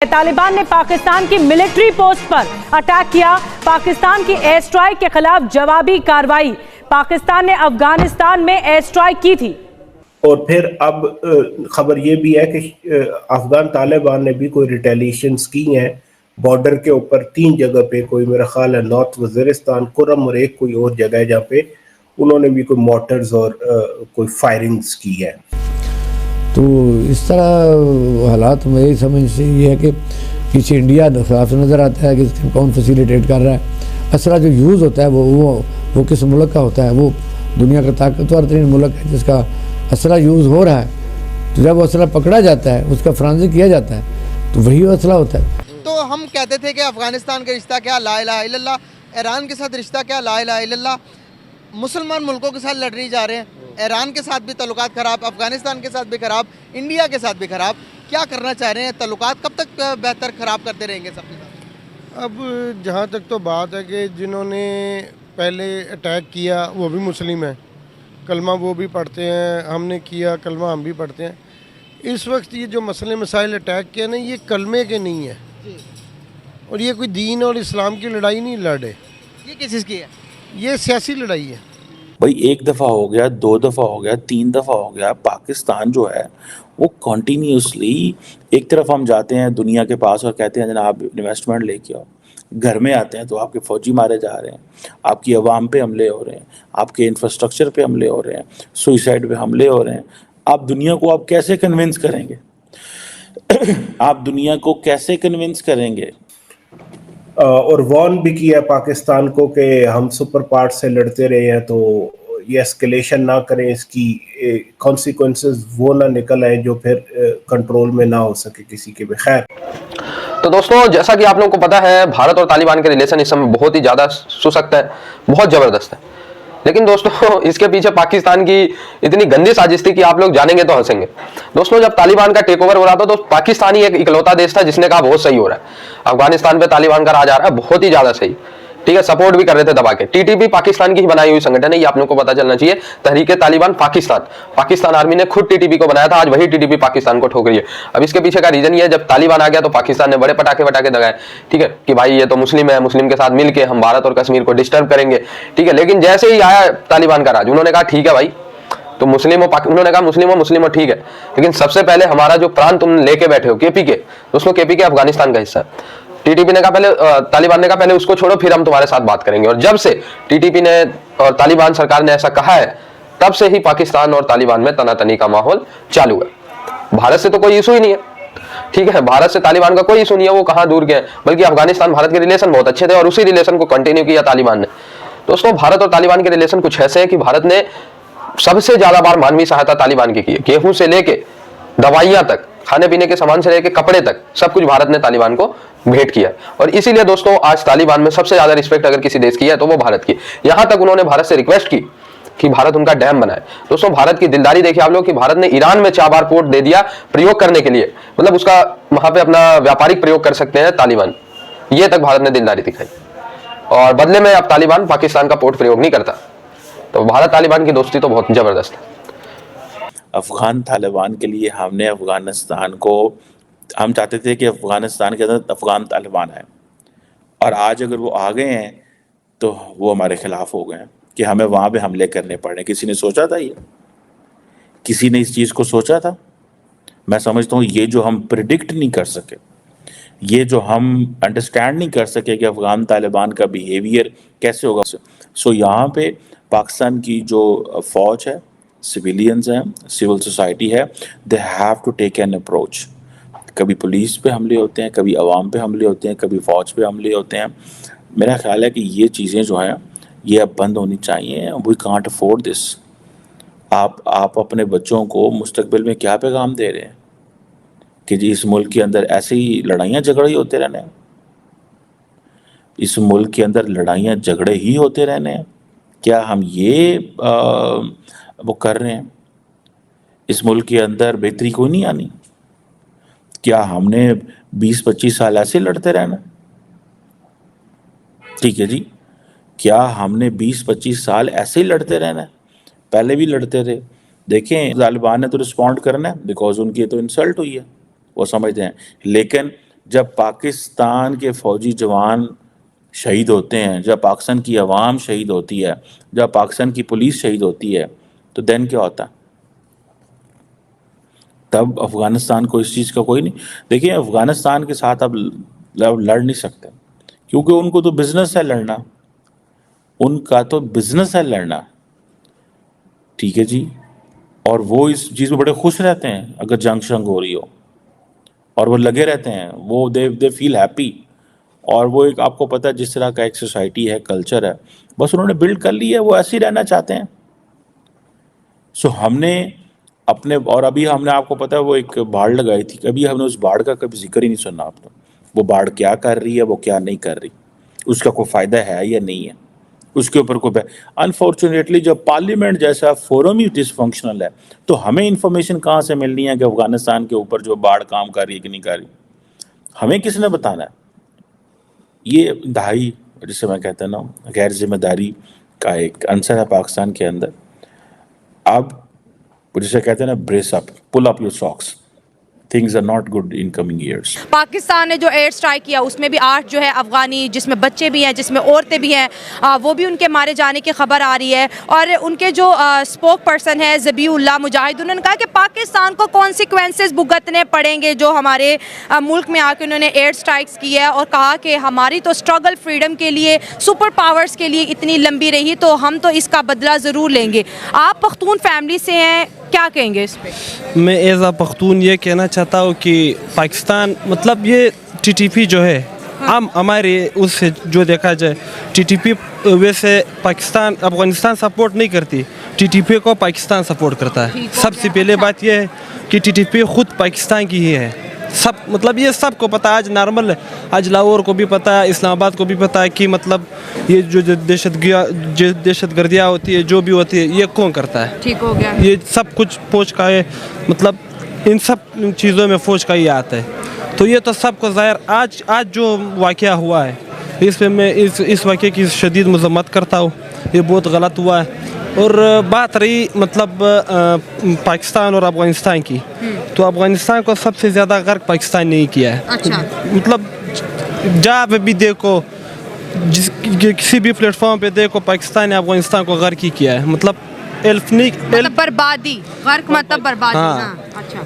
तालिबान ने पाकिस्तान की military post पर अटैक किया। पाकिस्तान की एयर स्ट्राइक के खिलाफ जवाबी कार्रवाई। पाकिस्तान ने अफगानिस्तान में एयर स्ट्राइक की थी। और फिर अब खबर ये भी है कि अफगान तालिबान ने भी कोई रिटेलिएशंस की हैं बॉर्डर के ऊपर 3 जगह पे, कोई मेरा ख्याल है नॉर्थ वजीरिस्तान, कुरम और एक कोई और जगह है जहाँ पे उन्होंने भी कोई मोटर्स और कोई फायरिंग्स की है। तो इस तरह हालात में यही समझ से ये है कि पीछे इंडिया साफ नज़र आता है कि कौन फैसिलिटेट कर रहा है। असला जो यूज़ होता है वो किस मुल्क का होता है, वो दुनिया का ताकतवर तरीन मुल्क है जिसका असला यूज़ हो रहा है। तो जब वो असला पकड़ा जाता है, उसका फ्रांजिंग किया जाता है, तो वही असला होता है। तो हम कहते थे कि अफ़गानिस्तान का रिश्ता क्या, ला इलाहा इल्लल्लाह, ईरान के साथ रिश्ता क्या, ला इलाहा इल्लल्लाह, मुसलमान मुल्कों के साथ लड़ने जा रहे हैं, ईरान के साथ भी तल्लुकात ख़राब, अफ़गानिस्तान के साथ भी ख़राब, इंडिया के साथ भी ख़राब। क्या करना चाह रहे हैं? तल्लुकात कब तक बेहतर ख़राब करते रहेंगे सबके साथ? अब जहाँ तक तो बात है कि जिन्होंने पहले अटैक किया वो भी मुस्लिम हैं, कलमा वो भी पढ़ते हैं, हमने किया कलमा हम भी पढ़ते हैं। इस वक्त ये जो मसले मसाइल अटैक किया ना, ये कलमे के नहीं है और ये कोई दीन और इस्लाम की लड़ाई नहीं लड़े। ये किस चीज़ की है? ये सियासी लड़ाई है भाई। 1 दफ़ा हो गया, 2 दफ़ा हो गया, 3 दफ़ा हो गया। पाकिस्तान जो है वो कॉन्टीन्यूसली एक तरफ हम जाते हैं दुनिया के पास और कहते हैं जनाब इन्वेस्टमेंट लेके आओ, घर में आते हैं तो आपके फ़ौजी मारे जा रहे हैं, आपकी आवाम पे हमले हो रहे हैं, आपके इंफ्रास्ट्रक्चर पे हमले हो रहे हैं, सुइसाइड पे हमले हो रहे हैं। आप दुनिया को आप कैसे कन्विंस करेंगे? आप दुनिया को कैसे कन्विंस करेंगे? और वॉर्न भी किया पाकिस्तान को कि हम सुपर पार्ट से लड़ते रहे हैं तो ये एस्केलेशन ना करें, इसकी कॉन्सिक्वेंसेस वो ना निकल आए जो फिर कंट्रोल में ना हो सके किसी के भी। खैर, तो दोस्तों जैसा कि आप लोगों को पता है, भारत और तालिबान के रिलेशन इस समय बहुत ही ज़्यादा सुसख्त है, बहुत ज़बरदस्त है। लेकिन दोस्तों इसके पीछे पाकिस्तान की इतनी गंदी साजिश थी कि आप लोग जानेंगे तो हंसेंगे। दोस्तों जब तालिबान का टेक ओवर हो रहा था तो पाकिस्तान ही एक इकलौता देश था जिसने कहा बहुत सही हो रहा है, अफगानिस्तान पे तालिबान का राज आ रहा है, बहुत ही ज्यादा सही, ठीक है। सपोर्ट भी कर रहे थे दबा के। टीटीपी पाकिस्तान की ही बनाई हुई संगठन है, ये आप लोगों को पता चलना चाहिए। तहरीक तालिबान पाकिस्तान आर्मी ने खुद टीटीपी को बनाया था, आज वही टीटीपी पाकिस्तान को ठोक रही है। अब इसके पीछे का रीजन ये है, जब तालिबान आ गया तो पाकिस्तान ने बड़े पटाखे दगाए, ठीक है, कि भाई ये तो मुस्लिम है, मुस्लिम के साथ मिलकर हम भारत और कश्मीर को डिस्टर्ब करेंगे, ठीक है। लेकिन जैसे ही आया तालिबान का राज, उन्होंने कहा ठीक है भाई, तो उन्होंने कहा मुस्लिम हो ठीक है, लेकिन सबसे पहले हमारा जो प्रांत तुम लेके बैठे हो केपीके, दोस्तों केपीके अफगानिस्तान का हिस्सा है। टीटीपी ने कहा पहले, तालिबान ने कहा पहले उसको छोड़ो, फिर हम तुम्हारे साथ बात करेंगे। और जब से टीटीपी ने और तालिबान सरकार ने ऐसा कहा है, तब से ही पाकिस्तान और तालिबान में तनातनी का माहौल चालू है। भारत से तो कोई इशू ही नहीं है, ठीक है, भारत से तालिबान का कोई इशू नहीं है, वो कहाँ दूर गए, बल्कि अफगानिस्तान भारत के रिलेशन बहुत अच्छे थे और उसी रिलेशन को कंटिन्यू किया तालिबान ने। दोस्तों भारत और तालिबान के रिलेशन कुछ ऐसे हैं कि भारत ने सबसे ज्यादा बार मानवीय सहायता तालिबान की है। गेहूं से लेके दवाइयां तक, खाने पीने के सामान से लेके कपड़े तक, सब कुछ भारत ने तालिबान को भेंट किया है। और इसीलिए दोस्तों आज तालिबान में सबसे ज्यादा रिस्पेक्ट अगर किसी देश की है तो वो भारत की। यहां तक उन्होंने भारत से रिक्वेस्ट की कि भारत उनका डैम बनाए। दोस्तों भारत की दिलदारी देखिए आप लोग कि भारत ने ईरान में 4 बार पोर्ट दे दिया प्रयोग करने के लिए, मतलब उसका वहां पे अपना व्यापारिक प्रयोग कर सकते हैं तालिबान, ये तक भारत ने दिलदारी दिखाई। और बदले में अब तालिबान पाकिस्तान का पोर्ट प्रयोग नहीं करता। तो भारत तालिबान की दोस्ती तो बहुत जबरदस्त है। अफगान तालिबान के लिए हमने अफगानिस्तान को, हम चाहते थे कि अफगानिस्तान के अंदर अफगान तालिबान है, और आज अगर वो आ गए हैं तो वो हमारे खिलाफ हो गए हैं कि हमें वहाँ पे हमले करने पड़ रहे। किसी ने सोचा था ये? किसी ने इस चीज़ को सोचा था? मैं समझता हूँ ये जो हम प्रिडिक्ट नहीं कर सके, ये जो हम अंडरस्टैंड नहीं कर सके कि अफगान तालिबान का बिहेवियर कैसे होगा। सो यहाँ पे पाकिस्तान की जो फ़ौज है, सिविलियंस हैं, सिविल सोसाइटी है, they have to take an approach. कभी पुलिस पे हमले होते हैं, कभी आवाम पे हमले होते हैं, कभी फ़ौज पे हमले होते हैं। मेरा ख्याल है कि ये चीज़ें जो हैं ये अब बंद होनी चाहिए। We can't afford this. आप अपने बच्चों को मुस्तकबिल में क्या पैगाम दे रहे हैं कि जी इस मुल्क के अंदर ऐसे ही लड़ाइयाँ झगड़े ही होते रहने हैं? इस मुल्क के अंदर लड़ाइयाँ झगड़े ही होते रहने हैं? क्या हम ये वो कर रहे हैं? इस मुल्क के अंदर बेहतरी कोई नहीं आनी? क्या हमने 20-25 साल ऐसे लड़ते रहना? ठीक है जी, क्या हमने 20-25 साल ऐसे ही लड़ते रहना? पहले भी लड़ते रहे। देखें तालिबान ने तो रिस्पॉन्ड करना है बिकॉज उनकी तो इंसल्ट हुई है, वो समझते हैं। लेकिन जब पाकिस्तान के फौजी जवान शहीद होते हैं, जब पाकिस्तान की आवाम शहीद होती है, जब पाकिस्तान की पुलिस शहीद होती है, तो देन क्या होता है? तब अफ़गानिस्तान को इस चीज़ का कोई नहीं। देखिए, अफ़गानिस्तान के साथ अब लड़ नहीं सकते, क्योंकि उनको तो बिजनेस है लड़ना, उनका तो बिजनेस है लड़ना, ठीक है जी। और वो इस चीज़ में बड़े खुश रहते हैं अगर जंग शंग हो रही हो, और वो लगे रहते हैं, वो दे फील हैप्पी। और वो एक, आपको पता है, जिस तरह का एक सोसाइटी है, कल्चर है, बस उन्होंने बिल्ड कर लिया है, वो ऐसे ही रहना चाहते हैं। सो हमने अपने, और अभी हमने, आपको पता है, वो एक बाढ़ लगाई थी, कभी हमने उस बाढ़ का कभी जिक्र ही नहीं सुना आपने। वो बाढ़ क्या कर रही है, वो क्या नहीं कर रही, उसका कोई फ़ायदा है या नहीं है, उसके ऊपर कोई। अनफॉर्चुनेटली जब पार्लियामेंट जैसा फोरम ही डिसफंक्शनल है, तो हमें इंफॉर्मेशन कहाँ से मिलनी है कि अफगानिस्तान के ऊपर जो बाढ़ काम कर रही है कि नहीं कर रही? हमें किसने बताना है? ये इंतहाई, जिसे मैं कहता ना, गैर जिम्मेदारी का एक अंसर है पाकिस्तान के अंदर। अब जिसे कहते हैं ना, brace up, pull up your socks, things are not good in coming years. Pakistan ने जो एयर स्ट्राइक किया उसमें भी 8 जो है अफगानी, जिसमें बच्चे भी हैं, जिसमें औरतें भी हैं, वो भी उनके मारे जाने की खबर आ रही है। और उनके जो स्पोक पर्सन है ज़बीउल्लाह मुजाहिद, उन्होंने कहा कि पाकिस्तान को कॉन्सिक्वेंसेस भुगतने पड़ेंगे जो हमारे मुल्क में आके उन्होंने एयर स्ट्राइक्स की है। और कहा कि हमारी तो स्ट्रगल फ्रीडम के लिए, सुपर पावर्स के लिए इतनी लंबी रही, तो हम तो इसका बदला ज़रूर लेंगे। आप पख्तून फैमिली से हैं, क्या कहेंगे इस पे? मैं एज आ पख्तून ये कहना चाहता हूँ कि पाकिस्तान, मतलब ये टीटीपी जो है, हम हमारे उससे जो देखा जाए, टीटीपी वैसे पाकिस्तान अफगानिस्तान सपोर्ट नहीं करती, टीटीपी को पाकिस्तान सपोर्ट करता है। सबसे पहले बात यह है कि टीटीपी खुद पाकिस्तान की ही है, सब, मतलब ये सबको पता है, आज नॉर्मल है, आज लाहौर को भी पता है, इस्लामाबाद को भी पता है कि मतलब ये जो दहशतगर्दियाँ होती है, जो भी होती है, ये कौन करता है? ठीक हो गया, ये सब कुछ फौज का है, मतलब इन सब चीज़ों में फौज का ही आता है। तो ये तो सबको ज़ाहिर, आज जो वाक़या हुआ है, इस पे मैं इस वाक़े की शदीद मज़म्मत करता हूँ, ये बहुत गलत हुआ है। और बात रही मतलब पाकिस्तान और अफ़गानिस्तान की, तो अफ़गानिस्तान को सबसे ज़्यादा गर्क पाकिस्तान ने ही किया है। अच्छा। मतलब जहाँ पे भी देखो, किसी भी प्लेटफॉर्म पे देखो, पाकिस्तान ने अफ़गानिस्तान को गर्क ही किया है। मतलब बर्बादी, गर्क मतलब बर्बादी। हाँ। अच्छा।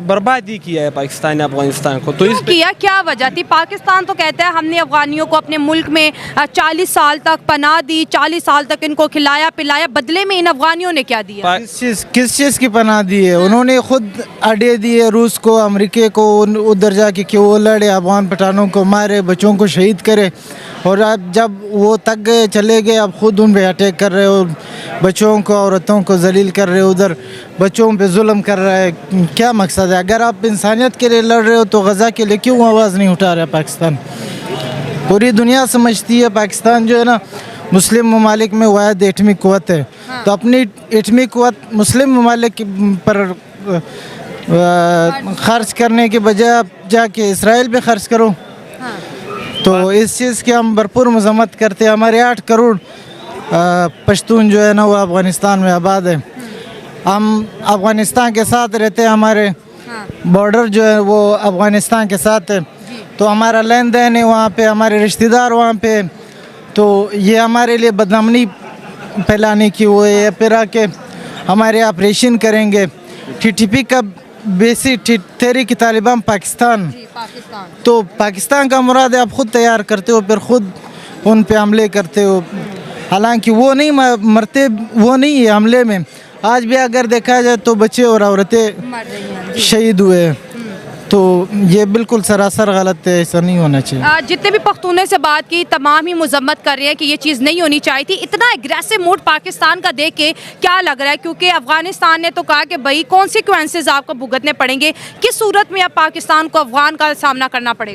बर्बादी किया है पाकिस्तान ने अफगानिस्तान को। तो इस किया क्या वजह थी? पाकिस्तान तो कहता है हमने अफगानियों को अपने मुल्क में 40 साल तक पनाह दी, 40 साल तक इनको खिलाया पिलाया, बदले में इन अफगानियों ने क्या दिया? किस चीज़ की पनाह दी है? उन्होंने खुद अड्डे दिए रूस को, अमेरिका को, उधर जाके कि वो लड़े, अफगान पठानों को मारे, बच्चों को शहीद करे। और अब जब वो तक गए, चले गए, अब खुद उन पे अटैक कर रहे हो, बच्चों को, औरतों को जलील कर रहे हो, उधर बच्चों पे जुल्म कर रहा है। क्या मकसद है? अगर आप इंसानियत के लिए लड़ रहे हो तो गज़ा के लिए क्यों आवाज़ नहीं उठा रहा पाकिस्तान? पूरी दुनिया समझती है पाकिस्तान जो है ना, मुस्लिम ममालिक में वाहिद एटमी क़ुव्वत है। हाँ। तो अपनी एटमी क़ुव्वत मुस्लिम ममालिक पर खर्च करने के बजाय जाके इसराइल पे खर्च करो। हाँ। तो इस चीज़ की हम भरपूर मज़म्मत करते हैं। हमारे 8 करोड़ पश्तून जो है ना, वो अफ़गानिस्तान में आबाद है। हम अफ़गानिस्तान के साथ रहते हैं, हमारे बॉर्डर जो है वो अफ़गानिस्तान के साथ है, तो हमारा लेन देन है वहाँ पे, हमारे रिश्तेदार वहाँ पे। तो ये हमारे लिए बदनामी फैलाने की वो है, फिर आके हमारे ऑपरेशन करेंगे। टीटीपी का बेसिक तहरीक तालिबान पाकिस्तान, तो पाकिस्तान का मुराद है आप खुद तैयार करते हो, फिर खुद उन पे हमले करते हो। हालांकि वो नहीं मरते, वो नहीं है हमले में। आज भी अगर देखा जाए तो बच्चे और औरतें शहीद हुए, तो ये बिल्कुल सरासर गलत है, ऐसा नहीं होना चाहिए। जितने भी पख्तूने से बात की, तमाम ही मुजम्मत कर रहे हैं कि ये चीज़ नहीं होनी चाहिए थी। इतना एग्रेसिव मूड पाकिस्तान का देख के क्या लग रहा है? क्योंकि अफगानिस्तान ने तो कहा कि भाई कॉन्सिक्वेंसेज आपको भुगतने पड़ेंगे। किस सूरत में अब पाकिस्तान को अफगान का सामना करना पड़ेगा?